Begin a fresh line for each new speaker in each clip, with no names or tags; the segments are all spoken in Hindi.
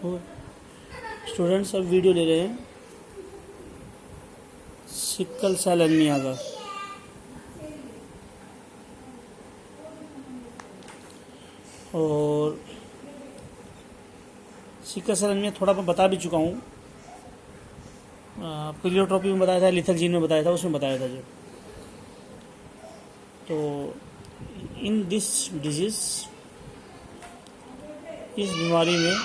तो स्टूडेंट्स अब वीडियो ले रहे हैं सिकल सेल एनीमिया का। और सिकल सेल एनीमिया थोड़ा मैं बता भी चुका हूँ, प्लीयोट्रॉपी में बताया था, लिथल जीन में बताया था, उसमें बताया था जो। तो इन दिस डिजीज, इस बीमारी में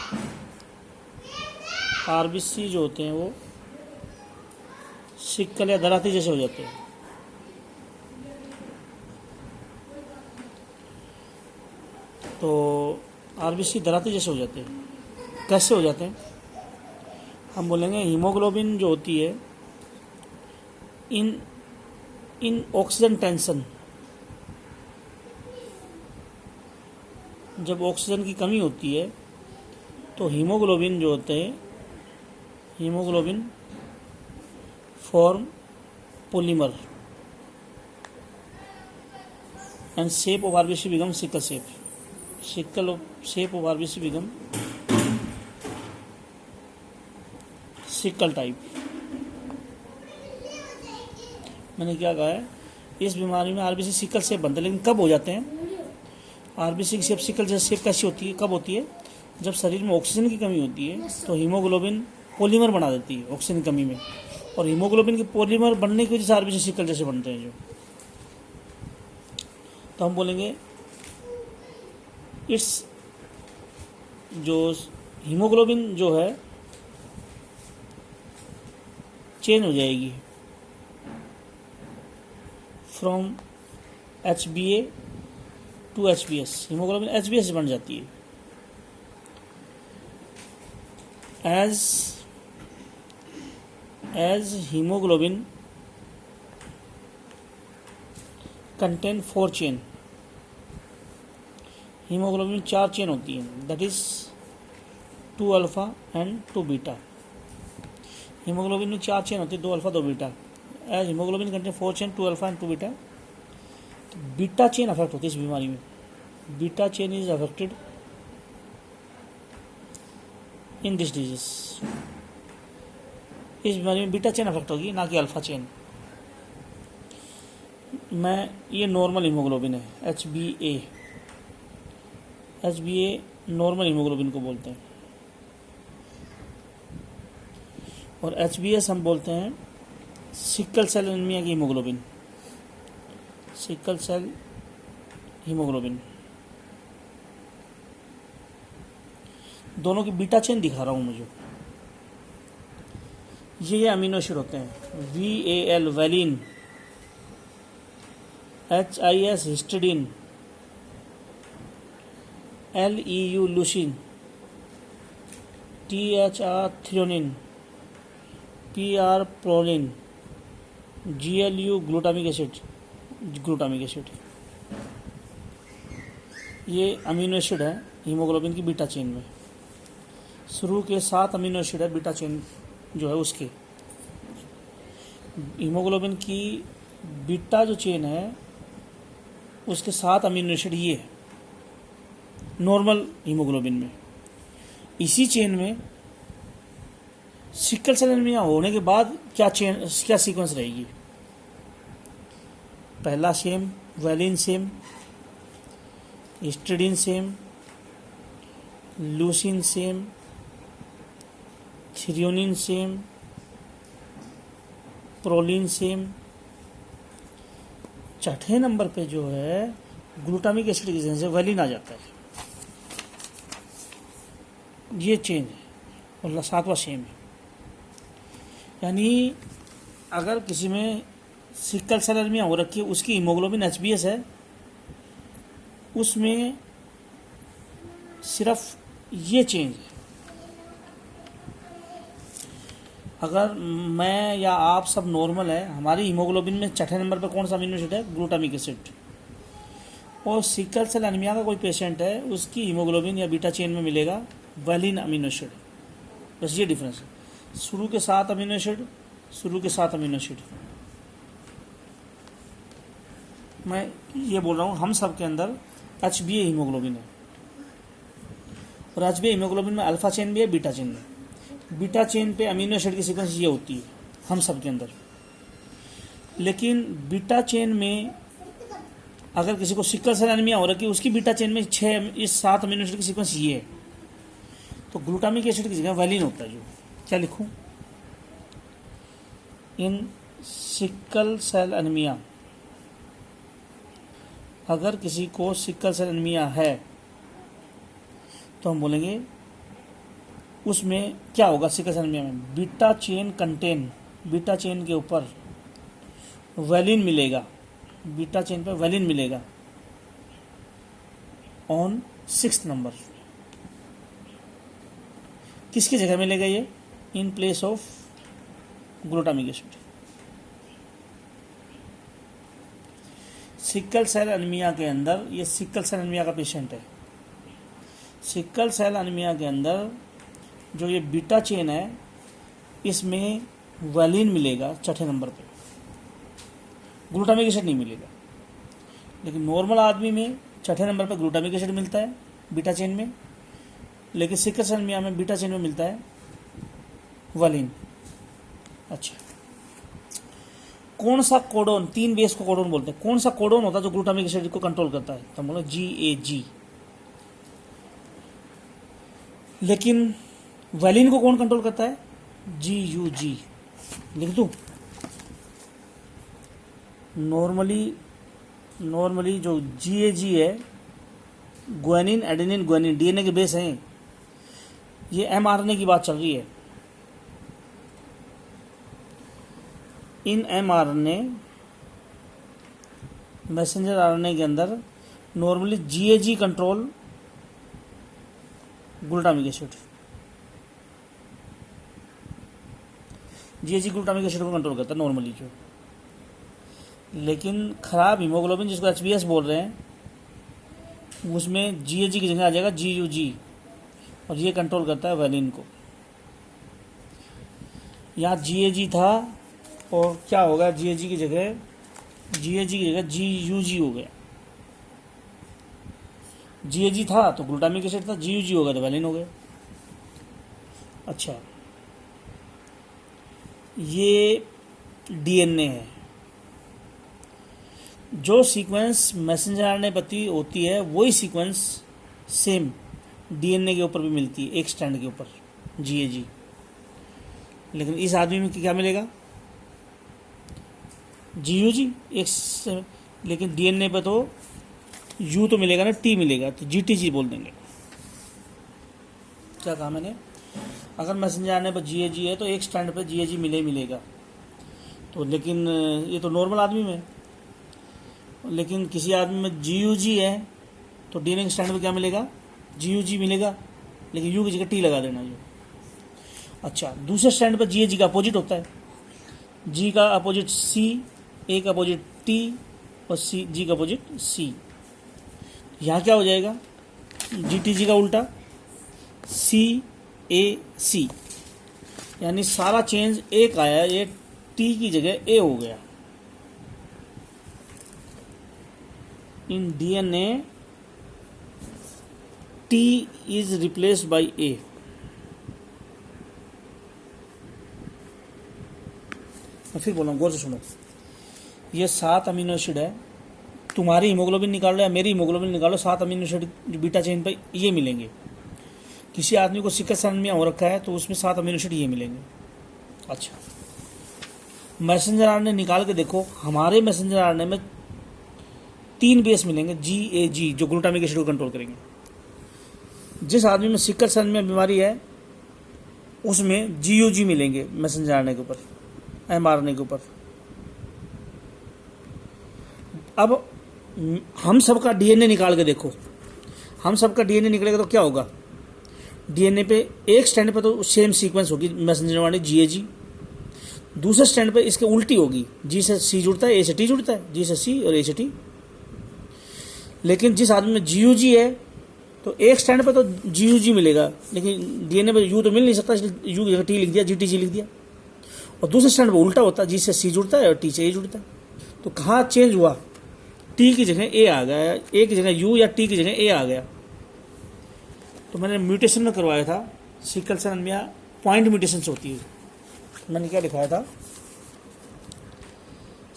आरबीसी जो होते हैं वो सिक्कल या दराती जैसे हो जाते हैं। तो आरबीसी दराती जैसे हो जाते हैं। कैसे हो जाते हैं? हम बोलेंगे हीमोग्लोबिन जो होती है इन ऑक्सीजन टेंशन, जब ऑक्सीजन की कमी होती है तो हीमोग्लोबिन जो होते हैं, haemoglobin form polymer and shape of RBC become sickle shape. Sickle shape of RBC become sickle type. मैंने क्या कहा है, इस बीमारी में आरबीसी सिकल शेप बनते हैं। लेकिन कब हो जाते हैं? आरबीसी की शेप सिकल जैसे शेप कैसी होती है, कब होती है? जब शरीर में ऑक्सीजन की कमी होती है तो हीमोग्लोबिन पॉलीमर बना देती है ऑक्सीजन की कमी में, और हीमोग्लोबिन के पॉलीमर बनने की वजह से आरबीसी सिकल जैसे बनते हैं जो। तो हम बोलेंगे इट्स जो हीमोग्लोबिन जो है चेंज हो जाएगी from HbA to HbS। Haemoglobin HbS बन जाती है। as hemoglobin contain 4 chain, haemoglobin 4 chain होती है, that is 2 alpha and 2 beta. Haemoglobin में 4 चेन होती है, 2 alpha 2 beta. As haemoglobin contain 4 chain, 2 alpha and 2 beta. तो बीटा चेन अफेक्ट होती है इस बीमारी में। Beta chain is affected in this disease. इस बीमारी में बीटा चेन अफेक्ट होगी, ना कि अल्फा चेन। ये नॉर्मल हीमोग्लोबिन है, HbA नॉर्मल हीमोग्लोबिन को बोलते हैं। और HbS हम बोलते हैं सिकल सेल एनीमिया की हीमोग्लोबिन, सिकल सेल हीमोग्लोबिन। दोनों की बीटा चेन दिखा रहा हूं मुझे। ये अमीनो एसिड होते हैं, VAL valine, HIS histidine, LEU लूसिन, THR threonine, PR proline, GLU glutamic acid. ये अमीनो एसिड है हीमोग्लोबिन की बीटा चेन में। शुरू के 7 अमीनो एसिड है बीटा चेन जो है उसके। हीमोग्लोबिन की बीटा जो चेन है उसके 7 अमीनो एसिड ये है नॉर्मल हीमोग्लोबिन में। इसी चेन में सिकल सेल एनीमिया होने के बाद क्या सीक्वेंस रहेगी? पहला same, valine same, histidine same, leucine same, threonine same, proline same. छठे नंबर पे जो है ग्लूटामिक एसिड की वजह से वैलिन आ जाता है। ये चेंज है और 7वां सेम है। यानी अगर किसी में सिकल सेल एनीमिया हो रखी है, उसकी हीमोग्लोबिन HbS है, उसमें सिर्फ ये चेंज है। अगर मैं या आप सब नॉर्मल है, हमारी हीमोग्लोबिन में छठे नंबर पर कौन सा अमीनो एसिड है? Glutamic acid. और सिकल सेल एनीमिया का कोई पेशेंट है, उसकी हीमोग्लोबिन या बीटा चेन में मिलेगा वैलिन अमीनो एसिड। बस ये डिफरेंस है। शुरू के 7 अमीनो एसिड। मैं ये बोल रहा हूँ हम सब के अंदर HbA हीमोग्लोबिन है और आज भी हीमोग्लोबिन में अल्फा चेन भी है, बीटा चेन में। बीटा चेन पे अमीनो एसिड की सीक्वेंस ये होती है हम सब के अंदर। लेकिन बीटा चेन में अगर किसी को सिकल सेल एनीमिया हो रखी है, उसकी बीटा चेन में 7 अमीनो एसिड की सीक्वेंस ये है, तो ग्लूटामिक एसिड की जगह वैलिन होता है। जो क्या लिखूं? इन सिकल सेल एनीमिया, अगर किसी को सिकल सेल एनीमिया है तो हम बोलेंगे उसमें क्या होगा। सिकल सेल एनीमिया में beta chain contain, beta chain के ऊपर वैलिन मिलेगा, बीटा चेन पर वैलिन मिलेगा ऑन 6th नंबर। किसकी जगह मिलेगा ये? In place of glutamic acid. Sickle cell anaemia के अंदर, ये सिकल सेल एनीमिया का पेशेंट है। सिकल सेल एनीमिया के अंदर जो ये बीटा चेन है, इसमें वैलिन मिलेगा 6ठे नंबर पे, ग्लूटामिक एसिड नहीं मिलेगा। लेकिन नॉर्मल आदमी में 6ठे नंबर पे ग्लूटामिक एसिड मिलता है बीटा चेन में, लेकिन सिकल सेल एनीमिया में बीटा चेन में मिलता है वैलिन। अच्छा, कौन सा कोडोन, 3 बेस को कोडोन बोलते हैं, कौन सा कोडोन होता है जो ग्लूटामिक एसिड को कंट्रोल करता है? तो बोलो GAG। लेकिन वैलिन को कौन कंट्रोल करता है? GUG। लिख दूं? नॉर्मली जो GAG है, ग्वानिन एडेनिन ग्वानिन, DNA के बेस हैं। ये mRNA की बात चल रही है। इन mRNA मैसेंजर RNA के अंदर normally GAG control glutamic acid, GAG glutamic acid को कंट्रोल करता है नॉर्मली जो। लेकिन खराब हीमोग्लोबिन जिसको HbS बोल रहे हैं, उसमें GAG की जगह आ जाएगा GUG, और ये कंट्रोल करता है वैलिन को। यहाँ GAG था और क्या होगा? GAG की जगह GUG हो गया। GAG था तो ग्लूटामिक एसिड था, GUG हो गया तो वैलिन हो गया। अच्छा, ये DNA है। जो सीक्वेंस मैसेंजर आरएनए पत्ती होती है, वही सीक्वेंस सेम DNA के ऊपर भी मिलती है, एक स्टैंड के ऊपर GAG। लेकिन इस आदमी में क्या मिलेगा? GUG एक, लेकिन DNA पे तो U तो मिलेगा ना, T मिलेगा, तो GTG बोल देंगे। क्या कहा मैंने? अगर मैसेंजर आरएनए पर GAG है तो एक स्टैंड पे GAG मिलेगा। तो लेकिन ये तो नॉर्मल आदमी में, लेकिन किसी आदमी में GUG है तो DNA के स्टैंड पे क्या मिलेगा? GUG मिलेगा, लेकिन U की जगह T लगा देना। जो अच्छा, दूसरे स्टैंड पर GAG का अपोजिट होता है। G का अपोजिट C, A का अपोजिट T और G का अपोजिट C। यहाँ क्या हो जाएगा? GTG का उल्टा CAC, यानी सारा चेंज एक आया, ये T की जगह A हो गया। इन DNA T is replaced by A। मैं फिर बोल रहा हूँ, गौर से सुनो। ये 7 अमीनो एसिड है। तुम्हारी हीमोग्लोबिन निकाल लो या मेरी हीमोग्लोबिन निकालो, 7 अमीनो एसिड बीटा चेन पर ये मिलेंगे। किसी आदमी को सिकल सेल एनीमिया हो रखा है तो उसमें 7 अमीनो एसिड ये मिलेंगे। अच्छा, मैसेंजर आरएनए निकाल के देखो, हमारे मैसेंजर आरएनए में 3 बेस मिलेंगे GAG, जो ग्लूटामिक एसिड को कंट्रोल करेंगे। जिस आदमी में सिकल सेल में बीमारी है उसमें GUG मिलेंगे मैसेंजर आरएनए के ऊपर, mRNA के ऊपर। अब हम सबका DNA निकाल के देखो, हम सबका DNA निकलेगा तो क्या होगा? DNA पे एक स्टैंड पे तो सेम सीक्वेंस होगी मैसेंजर वाली GAG, दूसरे स्टैंड पे इसके उल्टी होगी। G से C जुड़ता है, A से T जुड़ता है, G से C और A से T। लेकिन जिस आदमी में GUG है तो एक स्टैंड पे तो GUG मिलेगा, लेकिन DNA पे U तो मिल नहीं सकता, इसलिए U की जगह T लिख दिया, GTG लिख दिया। और दूसरे स्टैंड पे उल्टा होता है, G से C जुड़ता है और T से A जुड़ता है। तो कहाँ चेंज हुआ? T की जगह A आ गया, A की जगह U या T की जगह A आ गया। तो तो मैंने म्यूटेशन में करवाया था। Sickle cell anaemia point mutation से होती है। मैंने क्या लिखाया था,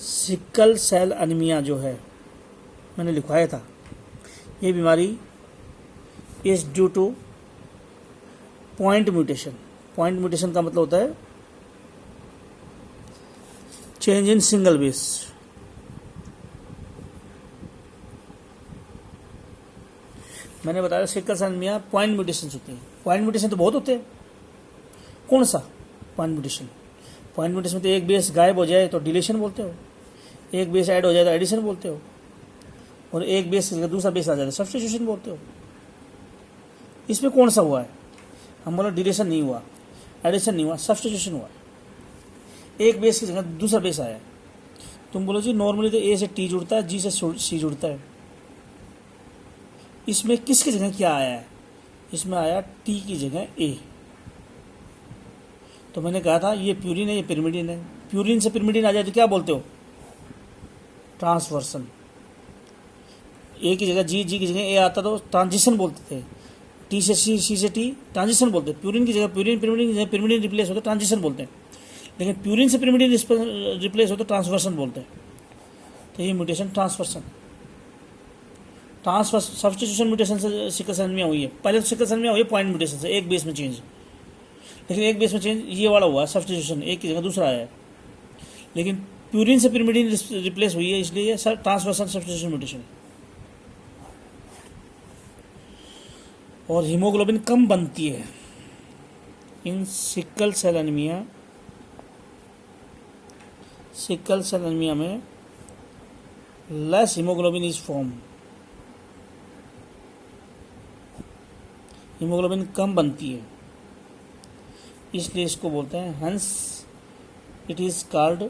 सिकल सेल एनीमिया जो है मैंने लिखवाया था, ये बीमारी is due two point mutation. Point mutation का मतलब होता है चेंज इन सिंगल बेस। मैंने बताया sickle cell anaemia point mutation होती है। पॉइंट म्यूटेशन तो बहुत होते हैं। कौन सा पॉइंट म्यूटेशन? पॉइंट म्यूटेशन में तो एक बेस गायब हो जाए तो डिलीशन बोलते हो, एक बेस ऐड हो जाए तो एडिशन बोलते हो, और एक बेस की जगह दूसरा बेस आ जाए तो सब्स्टिट्यूशन बोलते हो। इसमें कौन सा हुआ है? हम बोला डिलीशन नहीं हुआ, एडिशन नहीं हुआ, सब्स्टिट्यूशन हुआ। एक बेस की जगह दूसरा बेस आया। तुम बोलो जी नॉर्मली तो ए से टी जुड़ता है, जी से सी जुड़ता है। इसमें किसकी जगह क्या आया है? इसमें आया टी की जगह ए। तो मैंने कहा था ये प्यूरिन है, ये पिरिमिडिन है। प्यूरिन से पिरिमिडिन आ जाए तो क्या बोलते हो? ट्रांसवर्सन। ए की जगह जी, जी की जगह ए आता तो ट्रांजिशन बोलते थे। टी से सी, सी से टी, ट्रांजिशन बोलते हैं। प्यूरिन की जगह प्यूरिन, पिरिमिडिन की जगह पिरिमिडिन रिप्लेस हो तो ट्रांजिशन बोलते हैं। लेकिन प्यूरिन से पिरिमिडिन रिप्लेस हो तो ट्रांसवर्सन बोलते हैं। तो ये म्यूटेशन ट्रांसवर्सन, सब्स्टिट्यूशन म्यूटेशन से सिकल सेल एनीमिया हुई है। पहले तो सिकल सेल एनीमिया हुई है पॉइंट म्यूटेशन से, एक बेस में चेंज। लेकिन एक बेस में चेंज ये वाला हुआ सब्स्टिट्यूशन, एक की जगह दूसरा आया है। लेकिन प्यूरिन से पिरिमिडिन रिप्लेस हुई है, इसलिए ये ट्रांसवर्सन सब्स्टिट्यूशन म्यूटेशन। और हीमोग्लोबिन कम बनती है in sickle cell anaemia. Sickle cell anaemia में less haemoglobin is form. Haemoglobin कम बनती है, इसलिए इसको बोलते हैं, hence it is called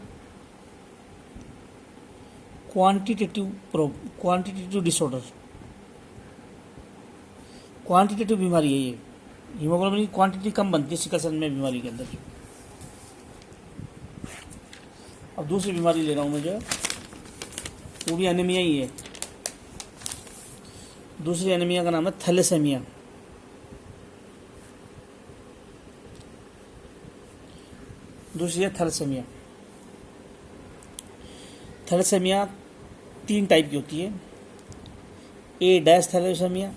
quantitative disorder. Quantitative बीमारी है ये। हीमोग्लोबिन की क्वांटिटी कम बनती है सिकल सेल में बीमारी के अंदर। अब दूसरी बीमारी ले रहा हूँ मैं जो, वो भी एनीमिया ही है। दूसरी एनीमिया का नाम है थैलेसेमिया। दूसरी है थैलेसेमिया। थैलेसेमिया 3 टाइप की होती है। A dash thalassaemia,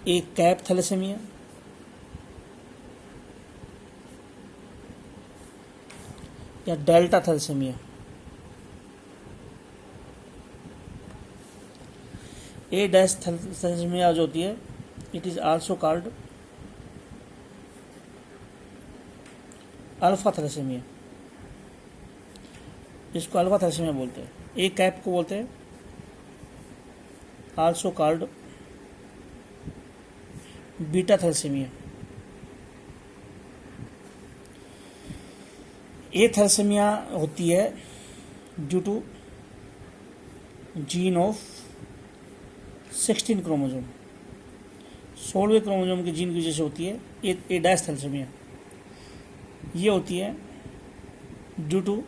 A cap thalassaemia, या delta thalassaemia. A dash thalassaemia जो होती है, it is also called alpha thalassaemia. इसको अल्फा थैलेसेमिया बोलते हैं। ए कैप को बोलते हैं also called beta thalassaemia. A thalassaemia होती है due to gene of 16 chromosome. 16वें क्रोमोसोम के जीन की वजह से होती है ए डैश थैलेसेमिया। ये होती है due to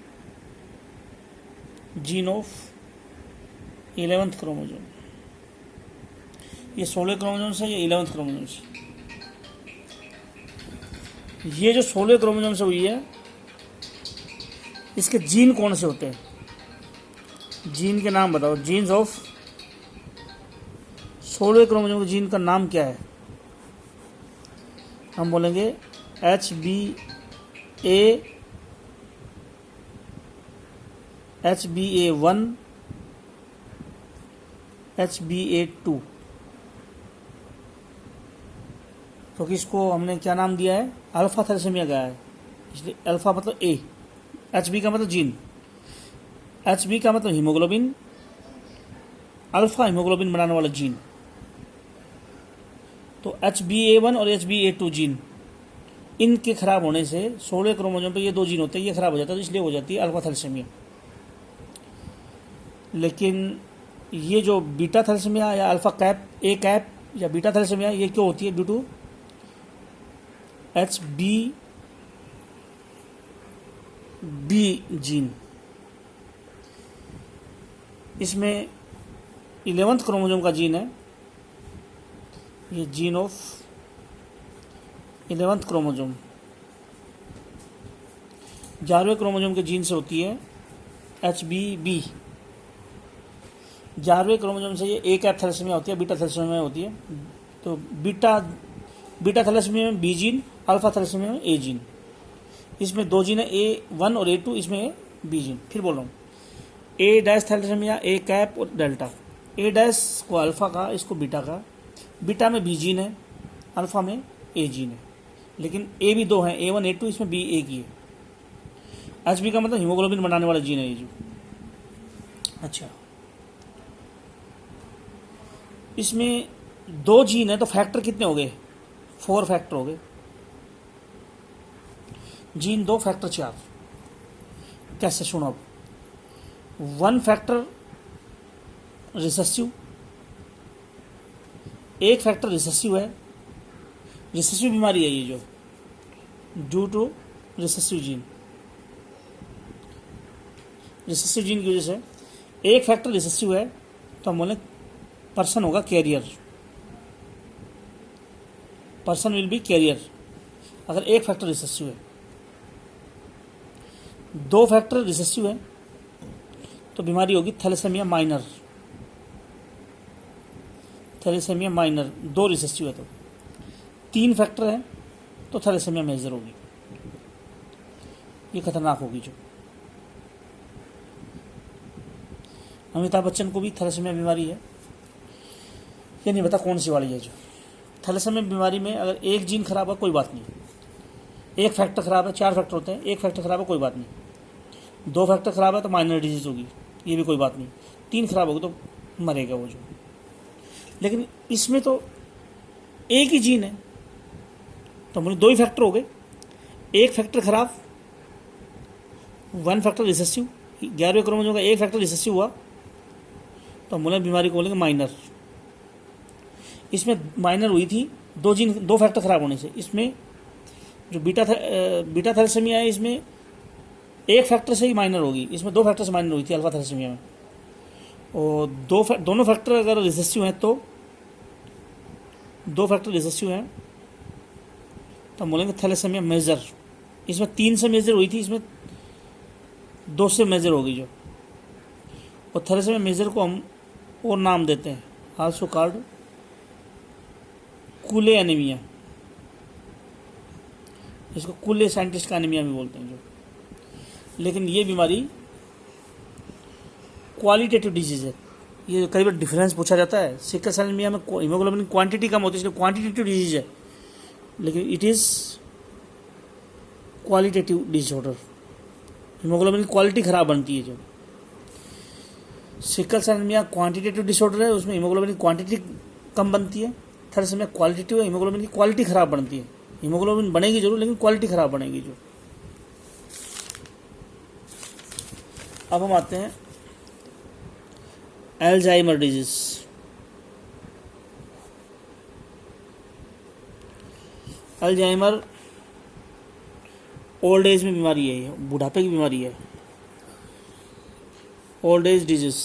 gene of 11th chromosome. ये 16 क्रोमोसोम से, ये 11th क्रोमोसोम से। ये जो 16 क्रोमोसोम से हुई है, इसके जीन कौन से होते हैं? जीन के नाम बताओ। जीन्स ऑफ 16वें क्रोमोसोम के जीन का नाम क्या है? हम बोलेंगे HBA1, HBA2। तो किसको हमने क्या नाम दिया है? अल्फा थैलेसेमिया का है। इसलिए अल्फा मतलब ए, HB का मतलब जीन, HB का मतलब हीमोग्लोबिन, अल्फा हीमोग्लोबिन बनाने वाला जीन। तो HBA1 और HBA2 जीन, इनके खराब होने से 16 क्रोमोसोम पे ये 2 जीन होते हैं, ये खराब हो जाता है, तो इसलिए हो जाती है अल्फा थैलेसेमिया। लेकिन ये जो बीटा थैलेसेमिया या अल्फा कैप, ए कैप या बीटा थैलेसेमिया, ये क्यों होती है? Due to HBB gene. इसमें 11th क्रोमोसोम का जीन है, ये जीन ऑफ 11th क्रोमोसोम। 11वें क्रोमोसोम के जीन से होती है HBB। 11वें क्रोमोसोम से ये ए कैप थैलेसीमिया होती है, बीटा थैलेसीमिया होती है। तो बीटा थैलेसीमिया में बी जीन, अल्फा थैलेसीमिया में ए जीन। इसमें दो जीन है, A1 और A2, इसमें है बी जीन। फिर बोल रहा हूँ, ए डैश थैलेसीमिया, ए कैप और डेल्टा। ए डैश को अल्फा का, इसको बीटा का। बीटा में बी जीन है, अल्फा में ए जीन है, लेकिन ए भी दो हैं, A1 A2, इसमें बी एक ही है। HB का मतलब हीमोग्लोबिन बनाने वाला जीन है ये जो। अच्छा, इसमें दो जीन है तो फैक्टर कितने हो गए? 4 फैक्टर हो गए। Gene 2, factor 4। कैसे? सुनो अब। 1 फैक्टर रिसेसिव, एक फैक्टर रिसेसिव है। रिसेसिव बीमारी है ये जो, due to recessive gene. Recessive gene की वजह से एक फैक्टर रिसेसिव है तो हम बोले पर्सन होगा carrier. Person will be carrier अगर एक फैक्टर रिसेसिव है। 2 फैक्टर रिसेसिव है तो बीमारी होगी thalassaemia minor. Thalassaemia minor 2 recessive है तो। 3 फैक्टर है तो थैलेसेमिया मेजर होगी। ये खतरनाक होगी जो। अमिताभ बच्चन को भी थैलेसेमिया बीमारी है, ये नहीं पता कौन सी वाली है जो। थैलेसेमिया बीमारी में अगर एक जीन खराब है कोई बात नहीं, एक फैक्टर खराब है, 4 फैक्टर होते हैं, एक फैक्टर खराब है कोई बात नहीं। 2 फैक्टर खराब है तो माइनर डिजीज होगी, ये भी कोई बात नहीं। 3 खराब होगी तो मरेगा वो जो। लेकिन इसमें तो एक ही जीन है तो मुझे 2 ही फैक्टर हो गए। एक फैक्टर खराब, 1 फैक्टर रिसेसिव। 11वें क्रोमोसोम का एक फैक्टर रिसेसिव हुआ तो हम बोले बीमारी को बोलेंगे माइनर। इसमें माइनर हुई थी 2 फैक्टर खराब होने से। इसमें जो बीटा थैलेसेमिया है, इसमें एक फैक्टर से ही माइनर होगी, इसमें 2 फैक्टर से माइनर हुई थी अल्फा थैलेसेमिया में। और दोनों फैक्टर अगर रिसेसिव हैं तो 2 फैक्टर रिसेसिव हैं तो हम बोलेंगे थैलेसेमिया मेजर। इसमें 3 से मेजर हुई थी, इसमें 2 से मेजर होगी जो। और थैलेसेमिया मेजर को हम और नाम देते हैं, आल्सो कॉल्ड कूले एनीमिया। इसको कूले साइंटिस्ट का एनीमिया भी बोलते हैं जो। लेकिन ये बीमारी क्वालिटेटिव डिजीज है। ये कई बार डिफरेंस पूछा जाता है। सिकल सेल एनीमिया में हीमोग्लोबिन क्वांटिटी कम होती है, इसलिए क्वांटिटेटिव डिजीज है, लेकिन it is qualitative disorder. Haemoglobin की क्वालिटी खराब बनती है जो। Sickle cell anaemia quantitative disorder है, उसमें हीमोग्लोबिन की क्वांटिटी कम बनती है। थैलेसेमिया क्वालिटेटिव है, हीमोग्लोबिन की क्वालिटी खराब बनती है। हीमोग्लोबिन बनेगी जरूर लेकिन क्वालिटी खराब बनेगी जो। अब हम आते हैं Alzheimer disease. Alzheimer old age में बीमारी है, ये बुढ़ापे की बीमारी है। Old age disease.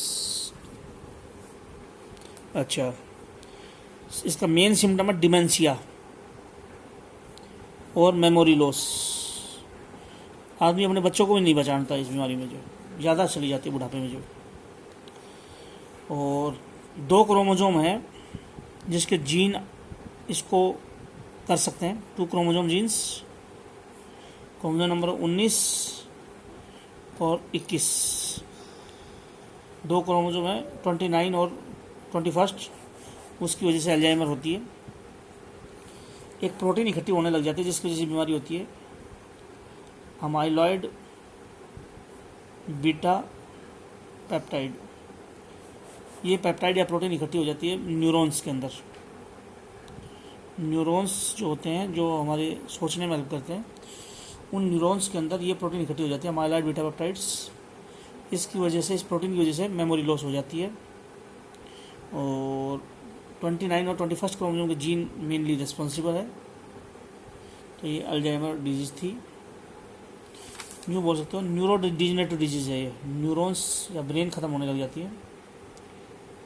अच्छा, इसका मेन सिम्टम है डिमेंशिया और मेमोरी लॉस। आदमी अपने बच्चों को भी नहीं पहचानता इस बीमारी में जो, ज़्यादा चली जाती है बुढ़ापे में जो। और 2 क्रोमोसोम हैं जिसके जीन इसको कर सकते हैं, 2 क्रोमोसोम जीन्स, क्रोमोसोम नंबर 19 और 21। 2 क्रोमोसोम है 29 और 21, उसकी वजह से अल्जाइमर होती है। एक प्रोटीन इकट्ठी होने लग जाती है जिसकी वजह से बीमारी होती है, अमाइलॉइड बीटा पेप्टाइड। ये पेप्टाइड या प्रोटीन इकट्ठी हो जाती है न्यूरॉन्स के अंदर। न्यूरॉन्स जो होते हैं जो हमारे सोचने में हेल्प करते हैं, उन न्यूरॉन्स के अंदर ये प्रोटीन इकट्ठी हो जाती है, अमाइलॉइड बीटा पेप्टाइड्स। इसकी वजह से, इस प्रोटीन की वजह से मेमोरी लॉस हो जाती है। और 29 और 21 क्रोमोसोम के जीन मेनली रिस्पॉन्सिबल है। तो ये अल्जाइमर डिजीज़ थी, यूँ बोल सकते हो न्यूरो डिजेनरेटिव डिजीज़ है ये। न्यूरॉन्स या ब्रेन ख़त्म होने लग जाती है।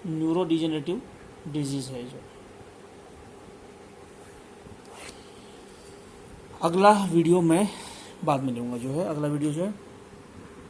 न्यूरो डिजेनरेटिव डिजीज़ है जो। अगला वीडियो मैं बाद में लूँगा जो है, अगला वीडियो जो है